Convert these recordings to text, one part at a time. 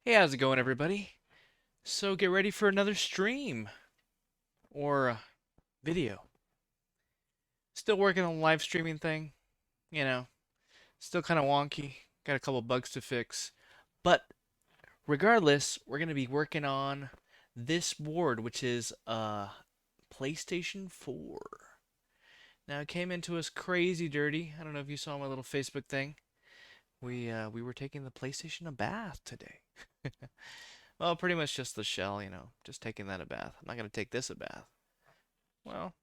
Hey, how's it going, everybody? So get ready for another stream or video. Still working on the live streaming thing, you know, still kind of wonky. Got a couple bugs to fix. But regardless, we're going to be working on this board, which is PlayStation 4. Now, it came into us crazy dirty. I don't know if you saw my little Facebook thing. We were taking the PlayStation a bath today. Well, pretty much just the shell, just taking that a bath. I'm not going to take this a bath. Well,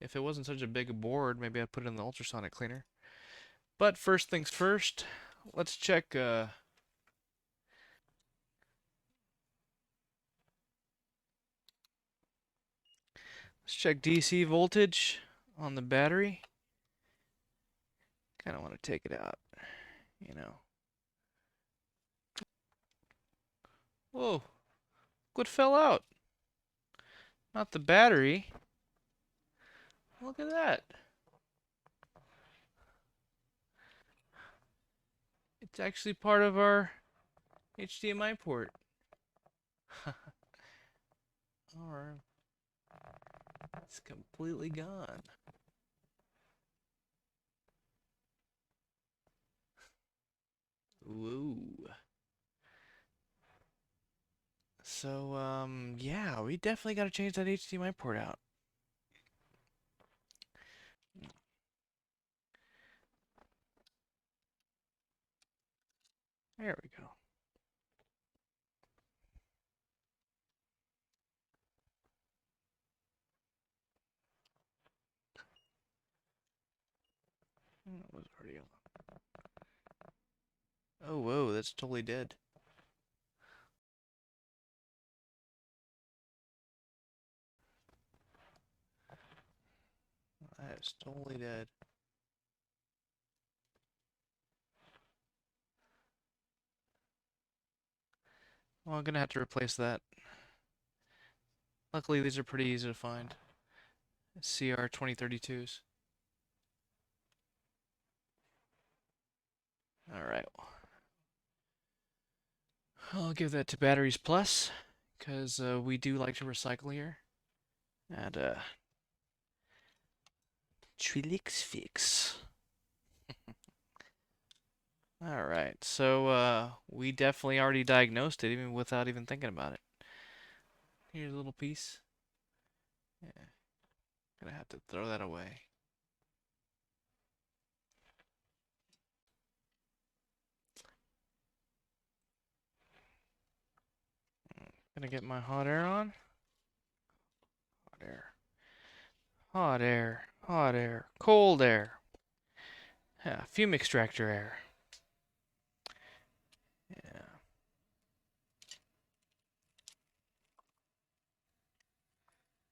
if it wasn't such a big board, maybe I'd put it in the ultrasonic cleaner. But first things first, let's check DC voltage on the battery. Kind of want to take it out, you know. Whoa, what fell out? Not the battery. Look at that. It's actually part of our HDMI port. Alright. It's completely gone. Whoa. So, yeah, we definitely got to change that HDMI port out. There we go. That was already on. Oh, whoa, that's totally dead. That is totally dead. Well, I'm gonna have to replace that. Luckily, these are pretty easy to find. CR 2032s. Alright. I'll give that to Batteries Plus, because we do like to recycle here. And, Trílex Fix. Alright, so, we definitely already diagnosed it, even without even thinking about it. Here's a little piece. Yeah. Gonna have to throw that away. Gonna get my hot air on. Hot air. Hot air. Hot air. Cold air. Yeah, fume extractor air. Yeah.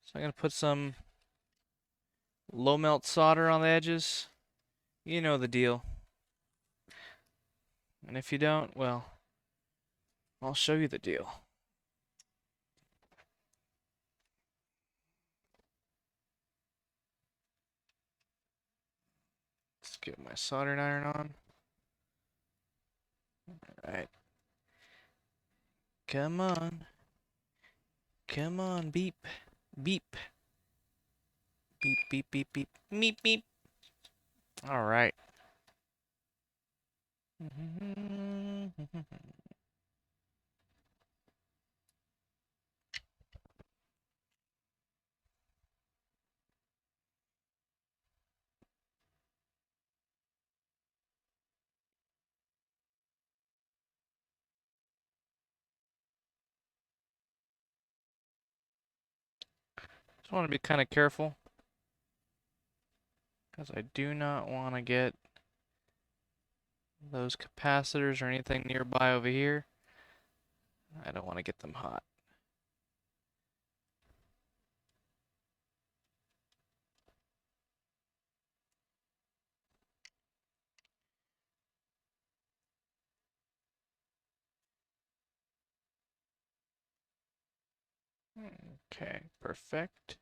So I'm gonna put some low melt solder on the edges. You know the deal. And if you don't, well, I'll show you the deal. Let's get my soldering iron on. Alright. Come on. Come on, beep. Beep. Beep, beep, beep, beep. Meep, meep. Alright. Just want to be kind of careful, because I do not want to get those capacitors or anything nearby over here. I don't want to get them hot. Okay, perfect.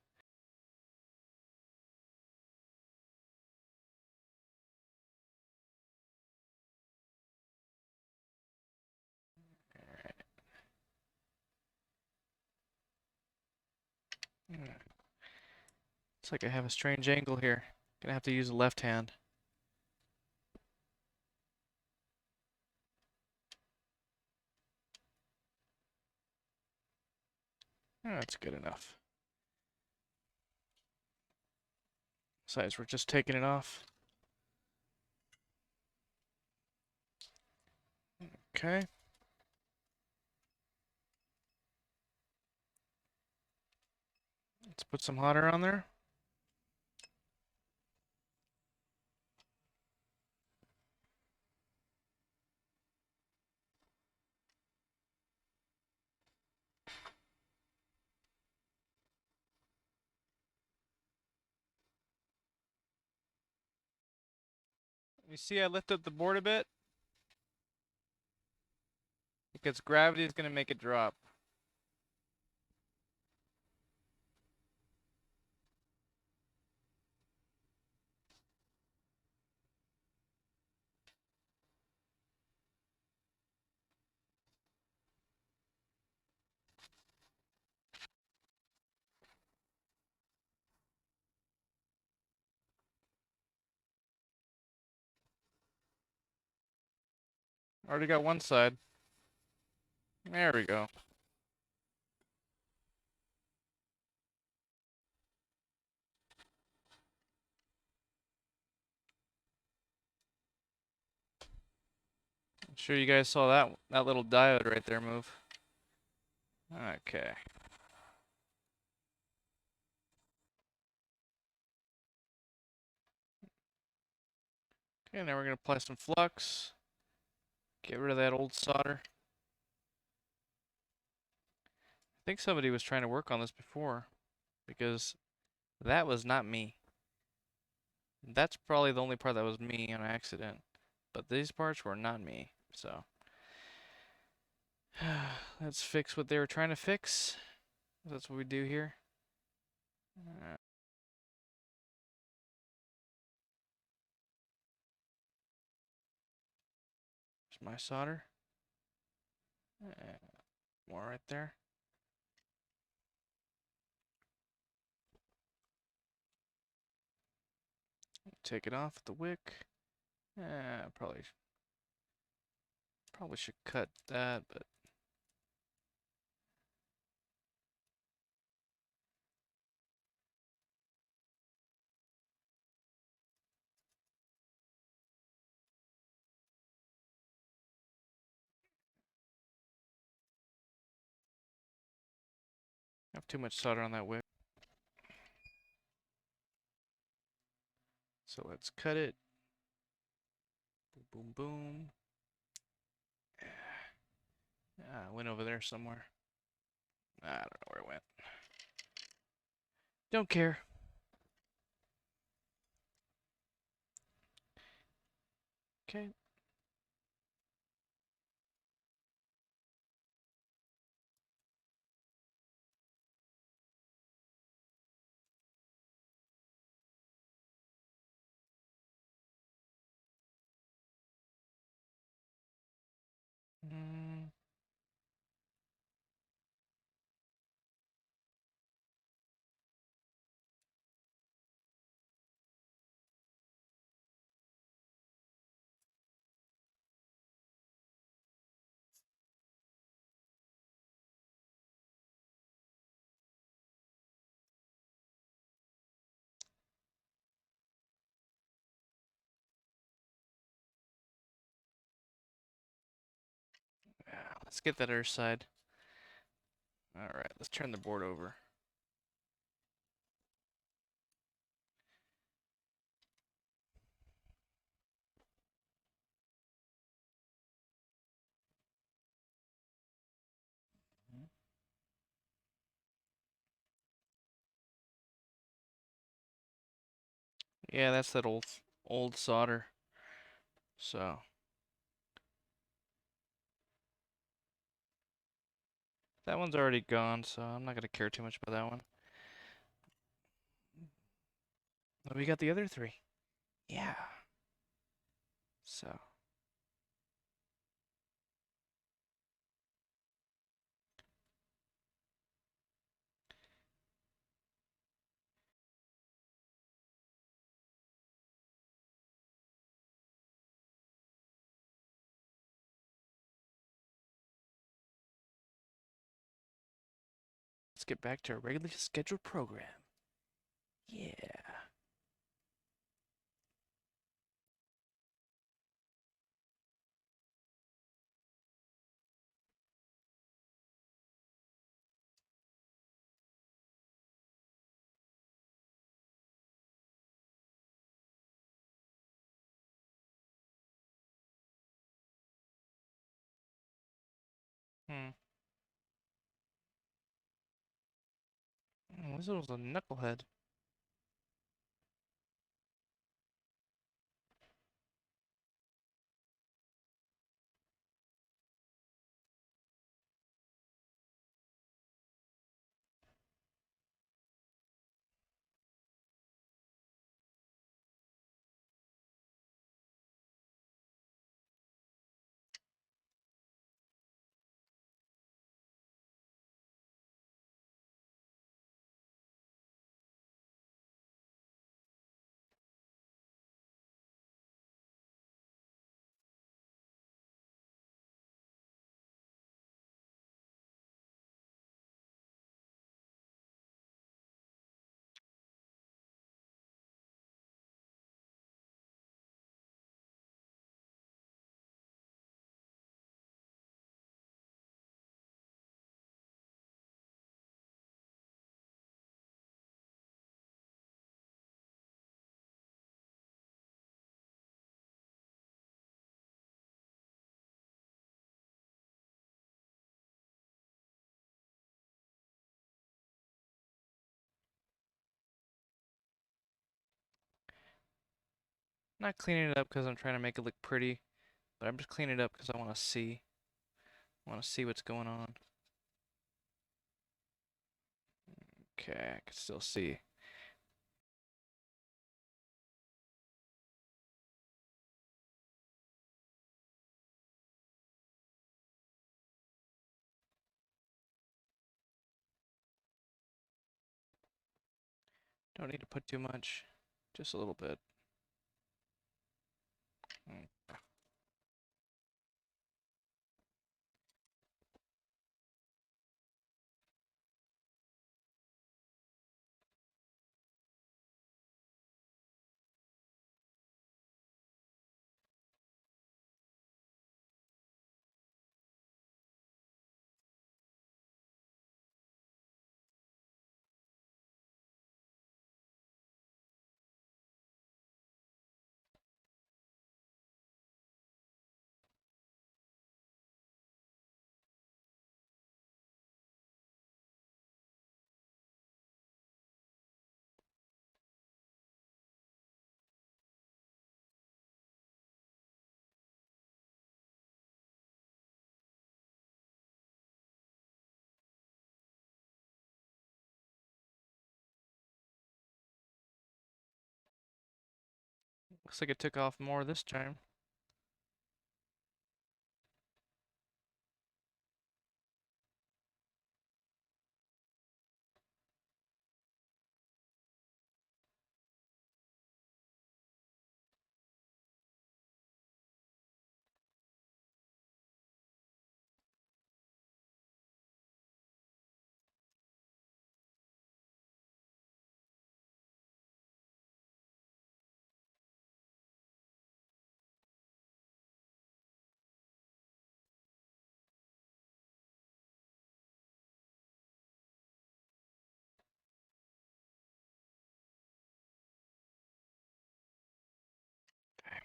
Looks like I have a strange angle here. Gonna have to use the left hand. Oh, that's good enough. Besides, we're just taking it off. Okay. Let's put some hot air on there. You see I lifted the board a bit? Because gravity is going to make it drop. Already got one side. There we go. I'm sure you guys saw that little diode right there move. Okay. Okay, now we're going to apply some flux. Get rid of that old solder. I think somebody was trying to work on this before, because that was not me. That's probably the only part that was me on accident. But these parts were not me, so. Let's fix what they were trying to fix. That's what we do here. There's my solder. More right there. Take it off with the wick. Probably should cut that, but I have too much solder on that wick. So let's cut it. Boom, boom, boom. It went over there somewhere. I don't know where it went. Don't care. Okay. Mm. Let's get that other side. Alright, let's turn the board over. Yeah, that's that old solder. So that one's already gone, so I'm not gonna care too much about that one. But we got the other three. Yeah. So Let's get back to our regularly scheduled program. Yeah. Hmm. This was a knucklehead. Not cleaning it up because I'm trying to make it look pretty, but I'm just cleaning it up because I want to see. I want to see what's going on. Okay, I can still see. Don't need to put too much, just a little bit. Mm. Looks like it took off more this time. Okay.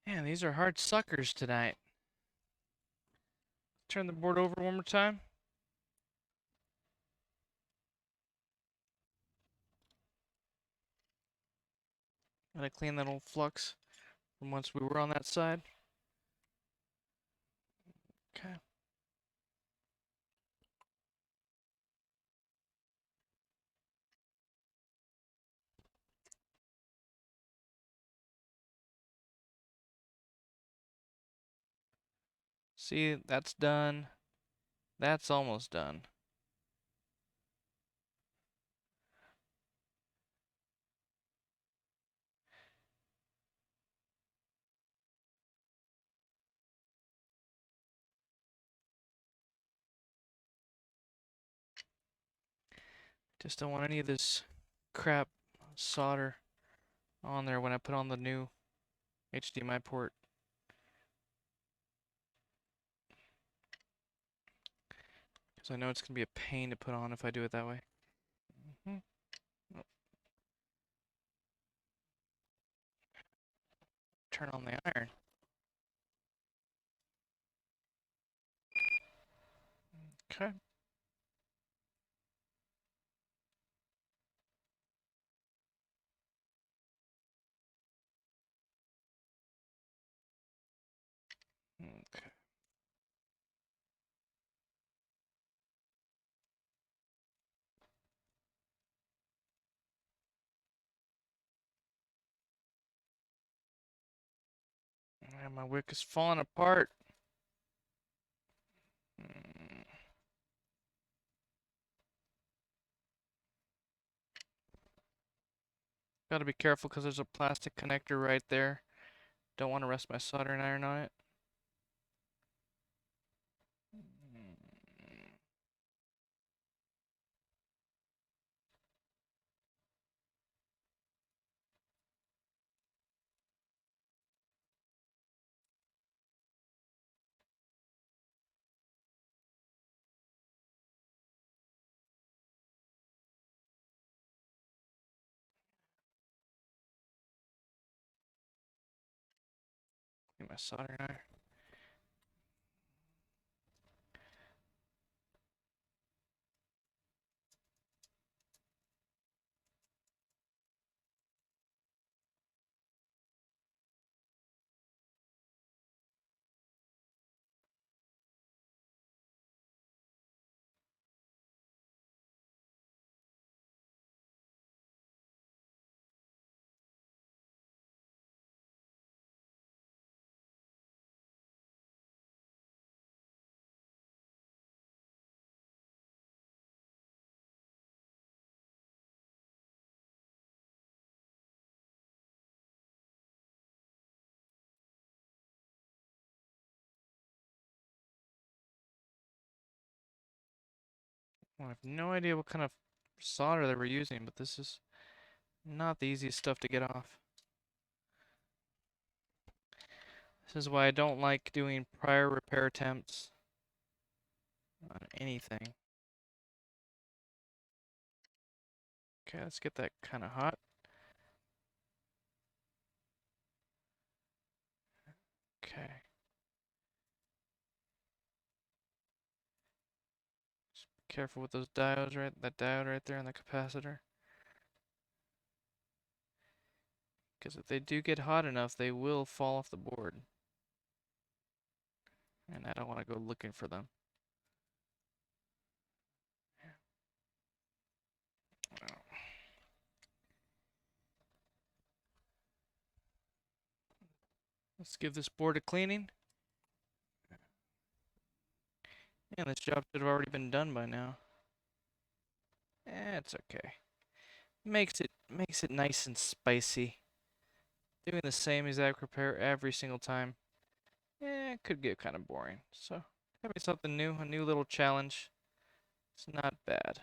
Man, these are hard suckers tonight. Turn the board over one more time. Gotta clean that old flux from once we were on that side. Okay. See, that's done. That's almost done. Just don't want any of this crap solder on there when I put on the new HDMI port. Because I know it's going to be a pain to put on if I do it that way. Oh. Turn on the iron. Okay. Okay. And my wick is falling apart. Gotta be careful because there's a plastic connector right there. Don't want to rest my soldering iron on it. Get my soldering iron. Well, I have no idea what kind of solder they were using, but this is not the easiest stuff to get off. This is why I don't like doing prior repair attempts on anything. Okay, let's get that kind of hot. Okay. Just be careful with those diodes, right? That diode right there and the capacitor. Because if they do get hot enough, they will fall off the board. And I don't want to go looking for them. Let's give this board a cleaning. And this job should have already been done by now. It's okay. Makes it nice and spicy. Doing the same exact repair every single time. It could get kind of boring. So, having something new, a new little challenge. It's not bad.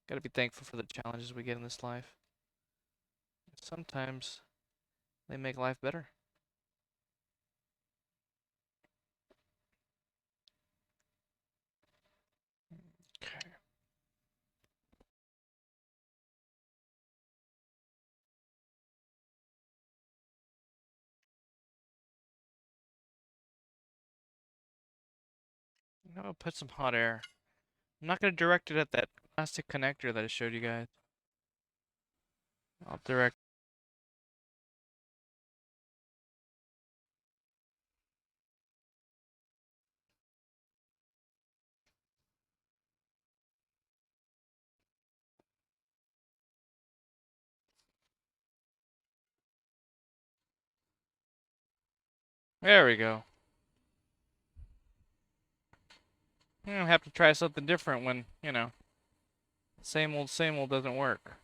Gotta be thankful for the challenges we get in this life. Sometimes they make life better. Okay. Now I'll put some hot air. I'm not gonna direct it at that plastic connector that I showed you guys. I'll direct. There we go. I have to try something different when, you know, same old doesn't work.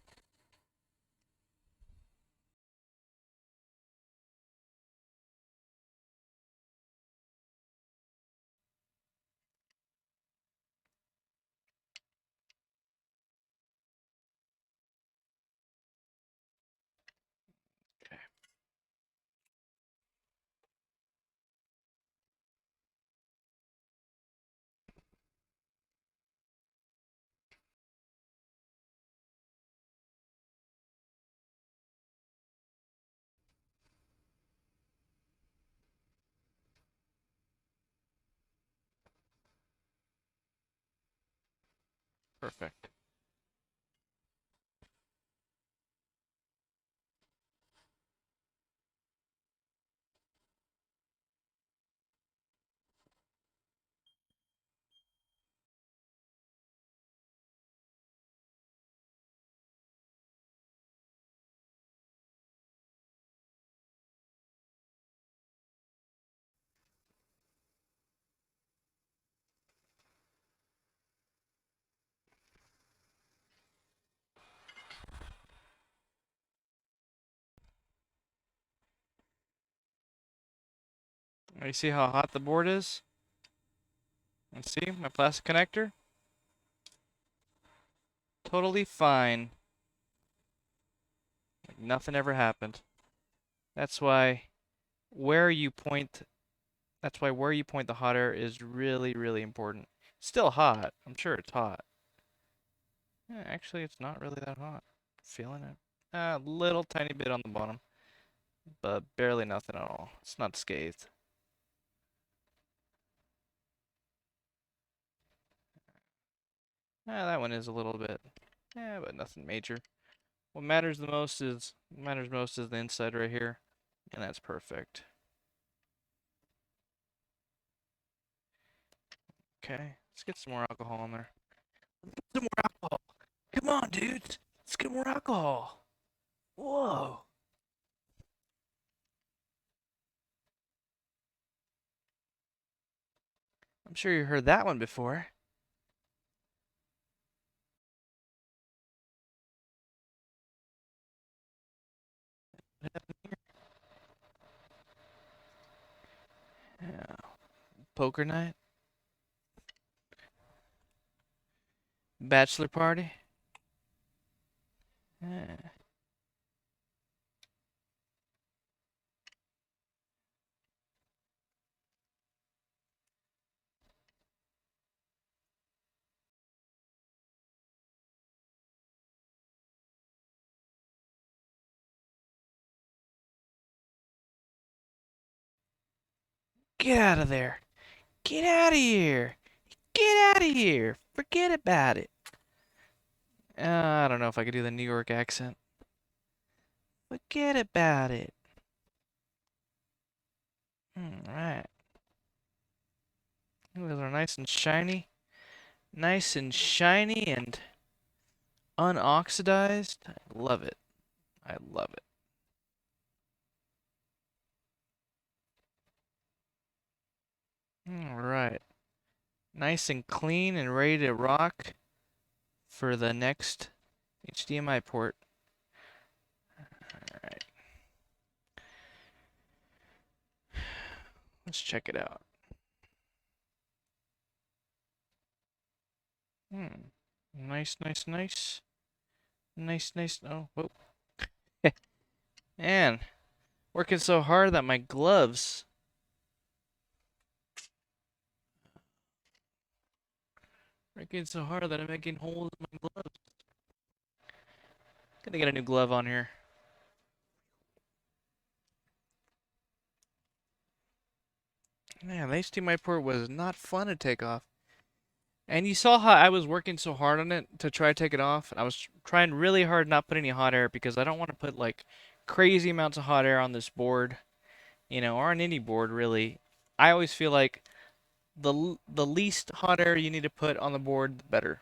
Perfect. Now you see how hot the board is? And see my plastic connector? Totally fine. Like nothing ever happened. That's why where you point where you point the hot air is really, really important. Still hot. I'm sure it's hot. Yeah, actually, it's not really that hot. Feeling it. A little tiny bit on the bottom, but barely nothing at all. It's not scathed. That one is a little bit. Yeah, but nothing major. What matters most is the inside right here, and that's perfect. Okay, let's get some more alcohol in there. Some more alcohol. Come on, dudes. Let's get more alcohol. Whoa. I'm sure you heard that one before. Yeah. Poker night? Bachelor party? Yeah. Get out of there. Get out of here. Get out of here. Forget about it. I don't know if I could do the New York accent. Forget about it. Alright. Those are nice and shiny. Nice and shiny and unoxidized. I love it. I love it. Alright. Nice and clean and ready to rock for the next HDMI port. Alright. Let's check it out. Nice, nice, nice. Nice, nice. Oh, whoa. Man, working so hard that my gloves. Working so hard that I'm making holes in my gloves. Gonna get a new glove on here. Man, the HDMI port was not fun to take off. And you saw how I was working so hard on it to try to take it off. I was trying really hard not to put any hot air because I don't want to put like crazy amounts of hot air on this board, or on any board really. I always feel like the least hot air you need to put on the board, the better.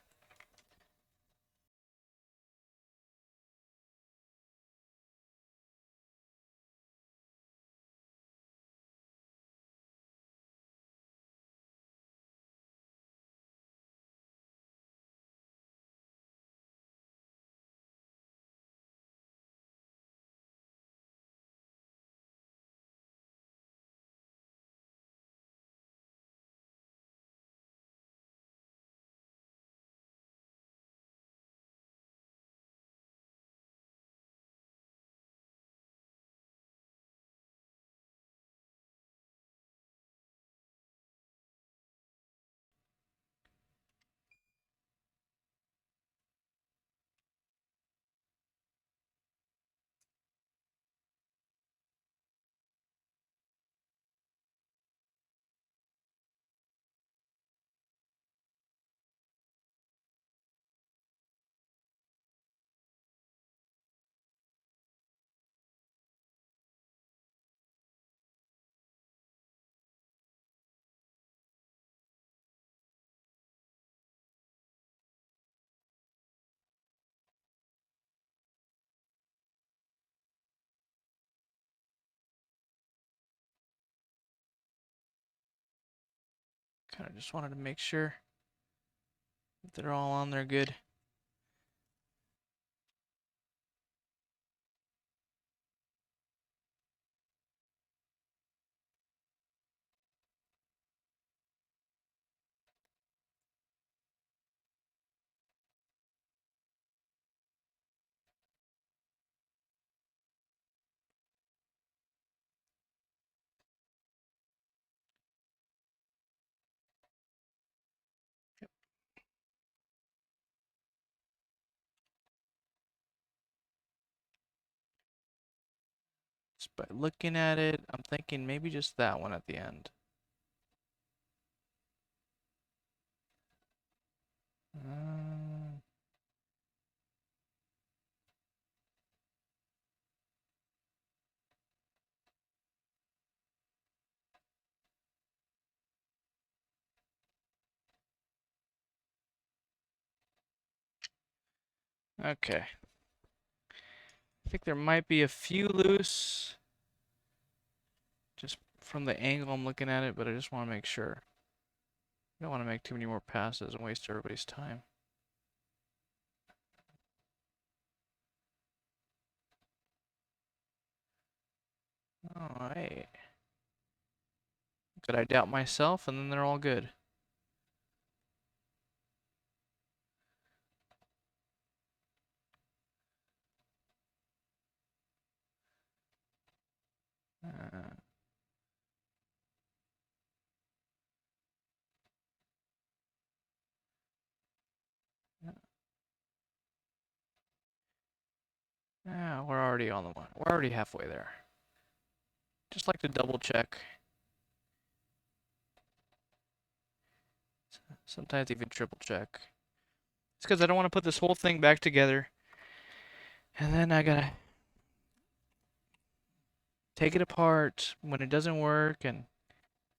Kind of just wanted to make sure that they're all on there good. Just by looking at it, I'm thinking maybe just that one at the end. Uh, okay. I think there might be a few loose just from the angle I'm looking at it, but I just want to make sure. I don't want to make too many more passes and waste everybody's time. Alright. Could I doubt myself and then they're all good? Uh, we're already on the one. We're already halfway there. Just like to double check. Sometimes even triple check. It's because I don't want to put this whole thing back together. And then I gotta take it apart when it doesn't work, and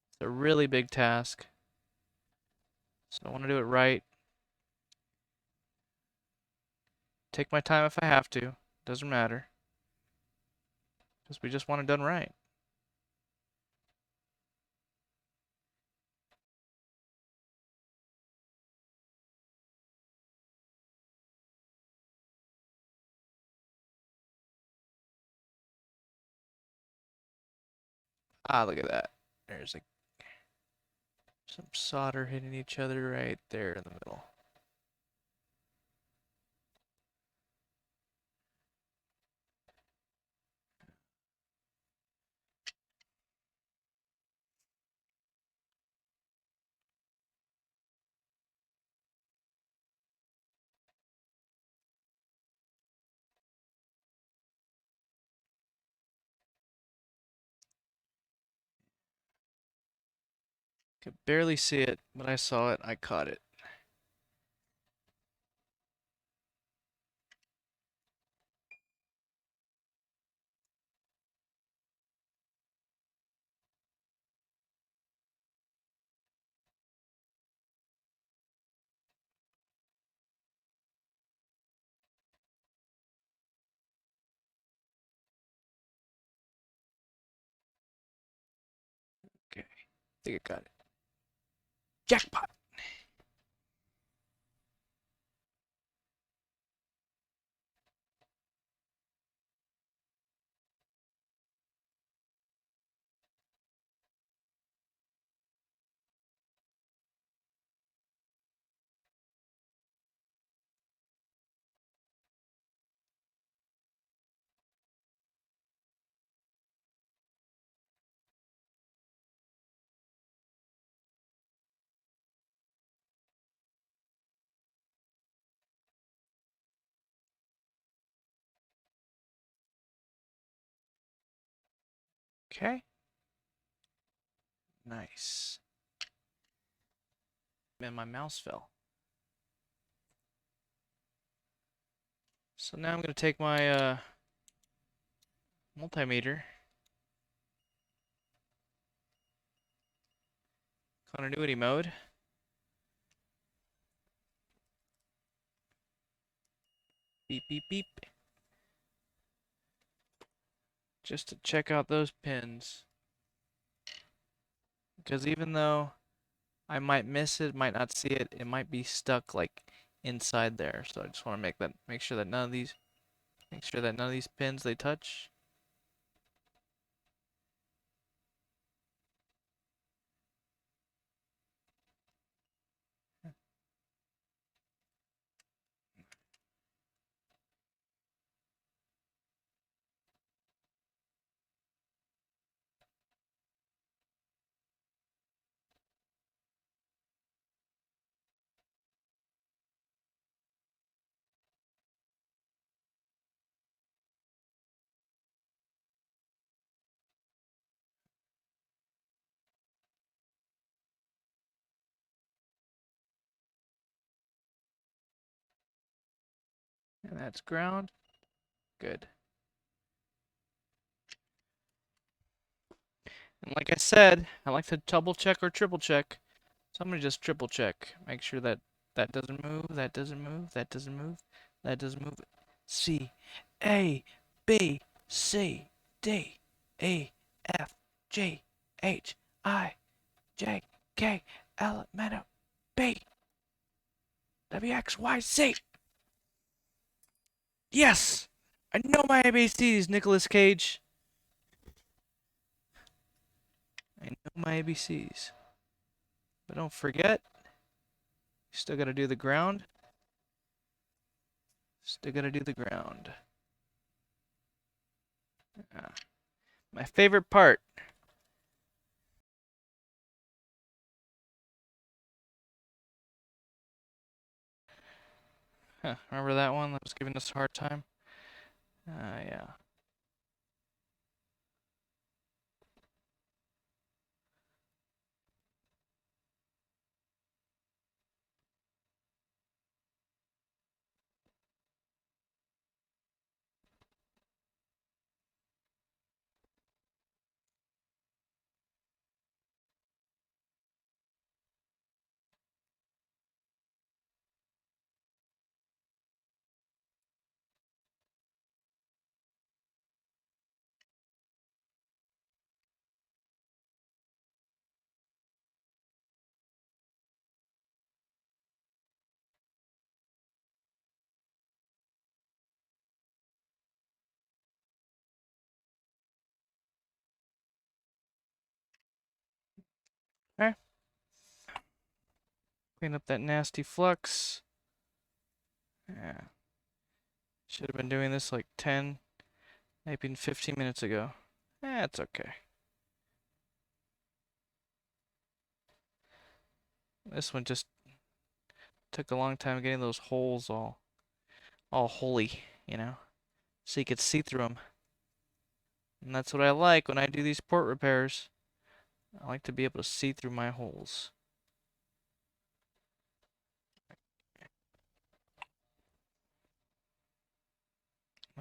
it's a really big task. So I want to do it right. Take my time if I have to. Doesn't matter. Because we just want it done right. Ah, look at that. There's some solder hitting each other right there in the middle. Could barely see it, but I saw it. I caught it. Okay. I think I got it. Jackpot! Okay. Nice. Man, my mouse fell. So now I'm going to take my multimeter, continuity mode. Beep, beep, beep. Just to check out those pins. Because even though I might miss it, might not see it. It might be stuck like inside there. So I just want to make sure that none of these pins they touch. And that's ground. Good. And like I said, I like to double check or triple check. So I'm gonna just triple check. Make sure that that doesn't move, that doesn't move, that doesn't move, that doesn't move. C, A, B, C, D, E, F, G, H, I, J, K, L, M, N, O, P, W, X, Y, Z. Yes! I know my ABCs, Nicolas Cage. I know my ABCs. But don't forget, you still gotta do the ground. Still gotta do the ground. My favorite part. Huh, remember that one that was giving us a hard time? Yeah. Okay. Clean up that nasty flux. Yeah. Should have been doing this like 10, maybe 15 minutes ago. It's okay. This one just took a long time getting those holes all holy, you know, so you could see through them. And that's what I like when I do these port repairs. I like to be able to see through my holes.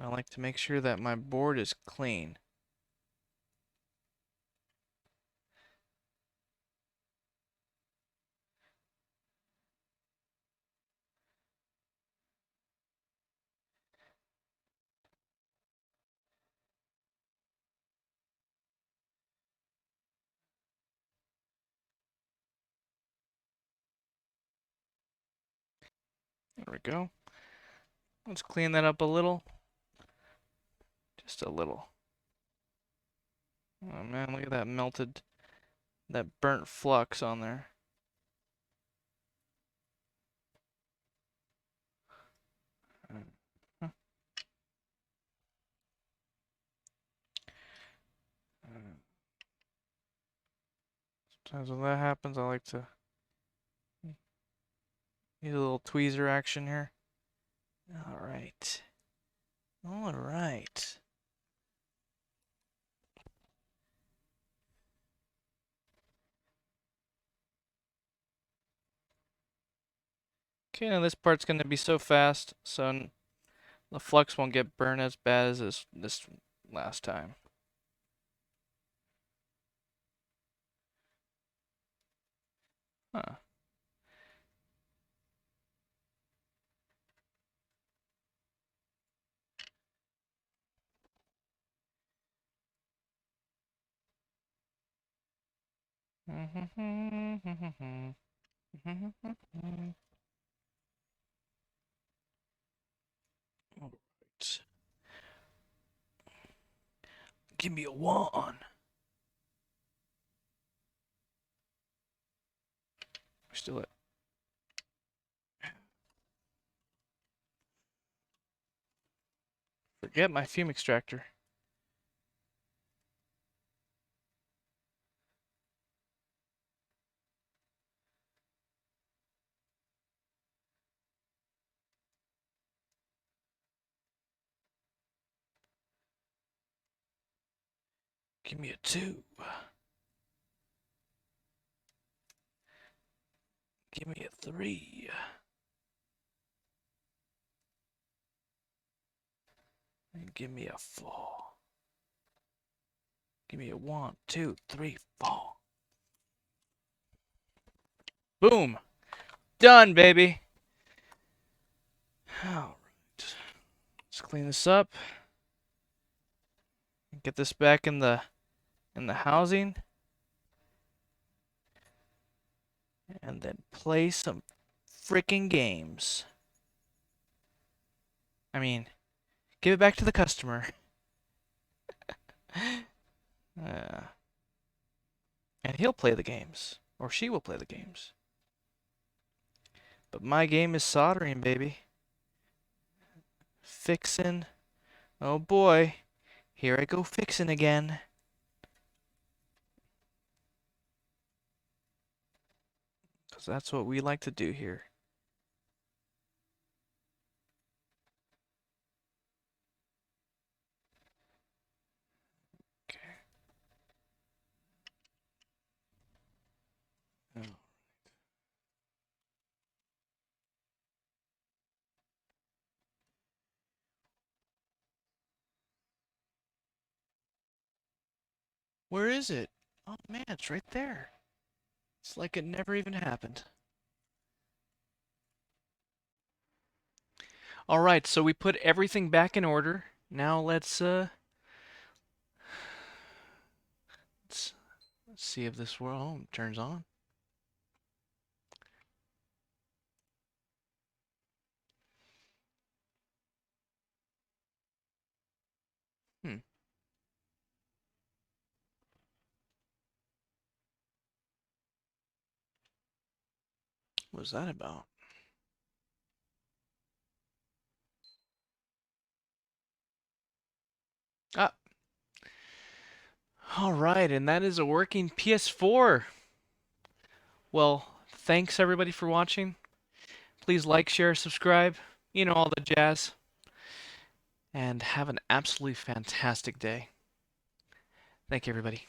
I like to make sure that my board is clean. There we go. Let's clean that up a little. Just a little. Oh man, look at that melted, that burnt flux on there. Sometimes when that happens, I like to use a little tweezer action here. All right. All right. Okay, now this part's going to be so fast, so the flux won't get burned as bad as this last time. Huh. Alright. Give me a 1. Still at. Forget my fume extractor. Give me a 2. Give me a 3. And give me a 4. Give me a 1, 2, 3, 4. Boom. Done, baby. Alright. Let's clean this up. Get this back in the housing. And then play some freaking games. I mean, give it back to the customer. And he'll play the games. Or she will play the games. But my game is soldering, baby. Fixing. Oh boy. Here I go fixing again. Because that's what we like to do here. Okay. Oh. Where is it? Oh man, it's right there. It's like it never even happened. Alright, so we put everything back in order. Now let's see if this turns on. Hmm. What was that about? Ah. Alright, and that is a working PS4. Well, thanks everybody for watching. Please like, share, subscribe. You know, all the jazz. And have an absolutely fantastic day. Thank you, everybody.